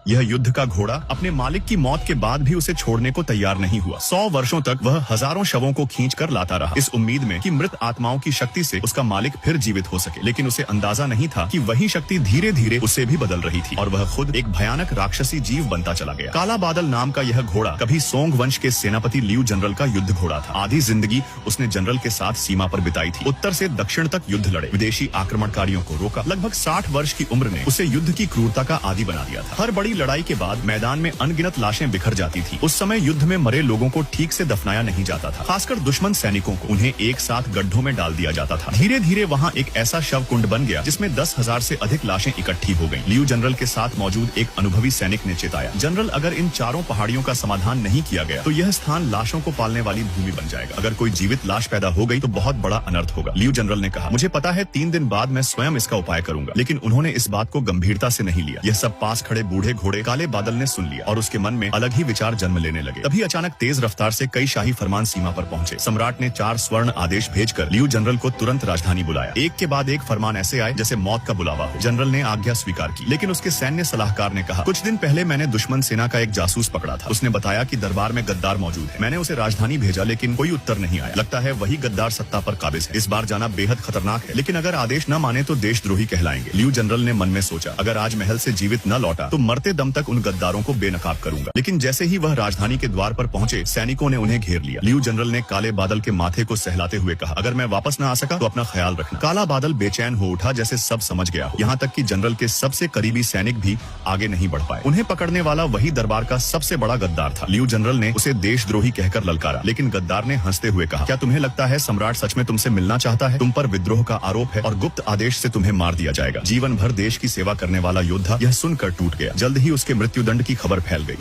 यह युद्ध का घोड़ा अपने मालिक की मौत के बाद भी उसे छोड़ने को तैयार नहीं हुआ। 100 वर्षों तक वह हजारों शवों को खींच कर लाता रहा, इस उम्मीद में कि मृत आत्माओं की शक्ति से उसका मालिक फिर जीवित हो सके। लेकिन उसे अंदाजा नहीं था कि वही शक्ति धीरे धीरे उसे भी बदल रही थी और वह खुद एक भयानक राक्षसी जीव बनता चला गया। काला बादल नाम का यह घोड़ा कभी सोंग वंश के सेनापति लियू जनरल का युद्ध घोड़ा था। आधी जिंदगी उसने जनरल के साथ सीमा पर बिताई थी, उत्तर से दक्षिण तक युद्ध लड़े, विदेशी आक्रमणकारियों को रोका। लगभग 60 वर्ष की उम्र ने उसे युद्ध की क्रूरता का आदी बना दिया था। हर बड़ी लड़ाई के बाद मैदान में अनगिनत लाशें बिखर जाती थी। उस समय युद्ध में मरे लोगों को ठीक से दफनाया नहीं जाता था, खासकर दुश्मन सैनिकों को। उन्हें एक साथ गड्ढों में डाल दिया जाता था। धीरे धीरे वहाँ एक ऐसा शव कुंड बन गया जिसमें 10,000 से अधिक लाशें इकट्ठी हो गईं। लियू जनरल के साथ मौजूद एक अनुभवी सैनिक ने चेताया, जनरल, अगर इन चारों पहाड़ियों का समाधान नहीं किया गया तो यह स्थान लाशों को पालने वाली भूमि बन जाएगा। अगर कोई जीवित लाश पैदा हो गई तो बहुत बड़ा अनर्थ होगा। लियू जनरल ने कहा, मुझे पता है 3 दिन बाद मैं स्वयं इसका उपाय करूंगा। लेकिन उन्होंने इस बात को गंभीरता से नहीं लिया। यह सब पास खड़े बूढ़े घोड़े काले बादल ने सुन लिया और उसके मन में अलग ही विचार जन्म लेने लगे। तभी अचानक तेज रफ्तार से कई शाही फरमान सीमा पर पहुंचे। सम्राट ने 4 स्वर्ण आदेश भेजकर लियू जनरल को तुरंत राजधानी बुलाया। एक के बाद एक फरमान ऐसे आए जैसे मौत का बुलावा हो। जनरल ने आज्ञा स्वीकार की, लेकिन उसके सैन्य सलाहकार ने कहा, कुछ दिन पहले मैंने दुश्मन सेना का एक जासूस पकड़ा था। उसने बताया कि दरबार में गद्दार मौजूद है। मैंने उसे राजधानी भेजा, लेकिन कोई उत्तर नहीं आया। लगता है वही गद्दार सत्ता पर काबिज है। इस बार जाना बेहद खतरनाक है, लेकिन अगर आदेश न माने तो देशद्रोही कहलाएंगे। लियू जनरल ने मन में सोचा, अगर आज महल से जीवित न लौटा तो मरते दम तक उन गद्दारों को बेनकाब करूंगा। लेकिन जैसे ही वह राजधानी के द्वार पर पहुंचे, सैनिकों ने उन्हें घेर लिया। लियू जनरल ने काले बादल के माथे को सहलाते हुए कहा, अगर मैं वापस न आ सका तो अपना ख्याल रखना। काला बादल बेचैन हो उठा, जैसे सब समझ गया हो। यहाँ तक कि जनरल के सबसे करीबी सैनिक भी आगे नहीं बढ़ पाए। उन्हें पकड़ने वाला वही दरबार का सबसे बड़ा गद्दार था। लियू जनरल ने उसे देशद्रोही कहकर ललकारा, लेकिन गद्दार ने हंसते हुए कहा, क्या तुम्हें लगता है सम्राट सच में तुमसे मिलना चाहता है? तुम पर विद्रोह का आरोप है और गुप्त आदेश से तुम्हें मार दिया जाएगा। जीवन भर देश की सेवा करने वाला योद्धा यह सुनकर टूट गया। जल्द ही उसके मृत्युदंड की खबर फैल गई।